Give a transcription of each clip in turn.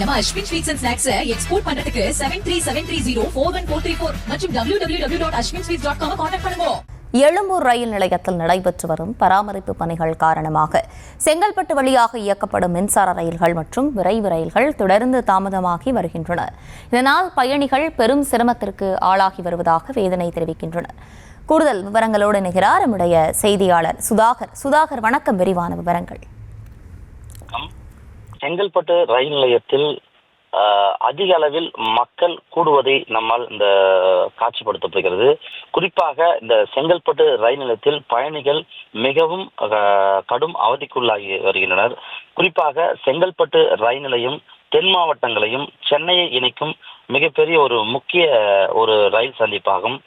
நம்ம Ashwin sweets and snacks export பண்றதுக்கு 7373041434 மற்றும் www.ashwinsweets.com கான்டாக்ட் பண்ணுங்க. எழும்பூர் ரயில் நிலையத்தில் நடைபெற்று வரும் பராமரிப்பு பணிகள் காரணமாக செங்கல்பட்டு வழியாக இயக்கப்படும் மின்சார ரயில்கள் மற்றும் விரைவு ரயில்கள் தொடர்ந்து தாமதமாகி வருகின்றன. இதனால் பயணிகள் பெரும் சிரமத்திற்கு ஆளாகி வருவதாக வேதனை தெரிவிக்கின்றனர். கூடுதல் விவரங்களோடு இணைகிறார் நம்முடைய செய்தியாளர் சுதாகர். வணக்கம். விரிவான விவரங்கள். செங்கல்பட்டு ரயில் நிலையத்தில் அதிக அளவில் மக்கள் கூடுவதை நம்மால் இந்த காட்சிப்படுத்தப்படுகிறது. குறிப்பாக இந்த செங்கல்பட்டு ரயில் நிலையத்தில் பயணிகள் மிகவும் கடும் அவதிக்குள்ளாகி வருகின்றனர். குறிப்பாக செங்கல்பட்டு ரயில் நிலையம் தென் மாவட்டங்களையும் சென்னையை இணைக்கும் மிகப்பெரிய ஒரு முக்கிய ரயில் சந்திப்பாகும்.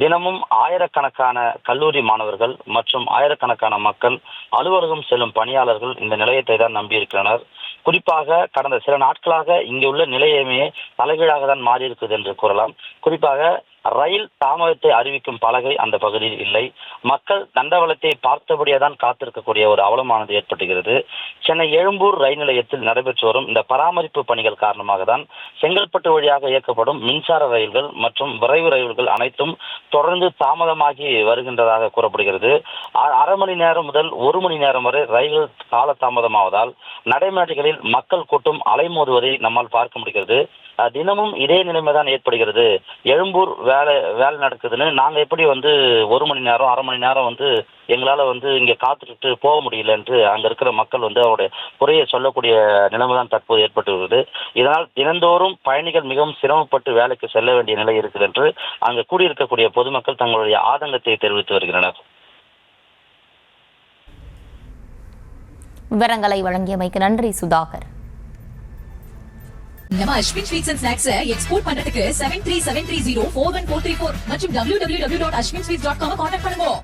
தினமும் ஆயிரக்கணக்கான கல்லூரி மாணவர்கள் மற்றும் ஆயிரக்கணக்கான மக்கள் அலுவலகம் செல்லும் பணியாளர்கள் இந்த நிலையத்தை தான் நம்பியிருக்கின்றனர். குறிப்பாக கடந்த சில நாட்களாக இங்கே உள்ள நிலையமே தலைகீழாக தான் மாறி இருக்குது என்று கூறலாம். குறிப்பாக ரயில் தாமதத்தை அறிவிக்கும் பலகை அந்த பகுதியில் இல்லை. மக்கள் தண்டவாளத்தை பார்த்தபடியே தான் காத்திருக்கக்கூடிய ஒரு அவலமானது ஏற்பட்டுகிறது. சென்னை எழும்பூர் ரயில் நிலையத்தில் நடைபெற்று வரும் இந்த பராமரிப்பு பணிகள் காரணமாக தான் செங்கல்பட்டு வழியாக இயக்கப்படும் மின்சார ரயில்கள் மற்றும் விரைவு ரயில்கள் அனைத்தும் தொடர்ந்து தாமதமாகி வருகின்றதாக கூறப்படுகிறது. அரை மணி நேரம் முதல் 1 மணி நேரம் வரை ரயில்கள் கால தாமதமாவதால் நடைமேடைகளில் மக்கள் கூட்டம் அலைமோதுவதை நம்மால் பார்க்க முடிகிறது. தினமும் இதே நிலைமைதான் ஏற்படுகிறது. எழும்பூர் வேலை நடக்குதுன்னு நாங்க எப்படி 1 மணி நேரம் அரை மணி நேரம் எங்களால இங்க காத்துட்டு போக முடியல என்று அங்க இருக்கிற மக்கள் அவருடைய குறையை சொல்லக்கூடிய நிலைமைதான் தற்போது ஏற்பட்டு வருகிறது. இதனால் தினந்தோறும் பயணிகள் மிகவும் சிரமப்பட்டு வேலைக்கு செல்ல வேண்டிய நிலை இருக்குது என்று அங்கு கூடியிருக்கக்கூடிய பொதுமக்கள் தங்களுடைய ஆதங்கத்தை தெரிவித்து வருகின்றனர். விவரங்களை வழங்கியமைக்கு நன்றி சுதாகர். நம்ம Ashwin sweets and snacks export பண்றதுக்கு 7373041434 மற்றும் www.ashwinsweets.com கான்டாக்ட் பண்ணுங்க.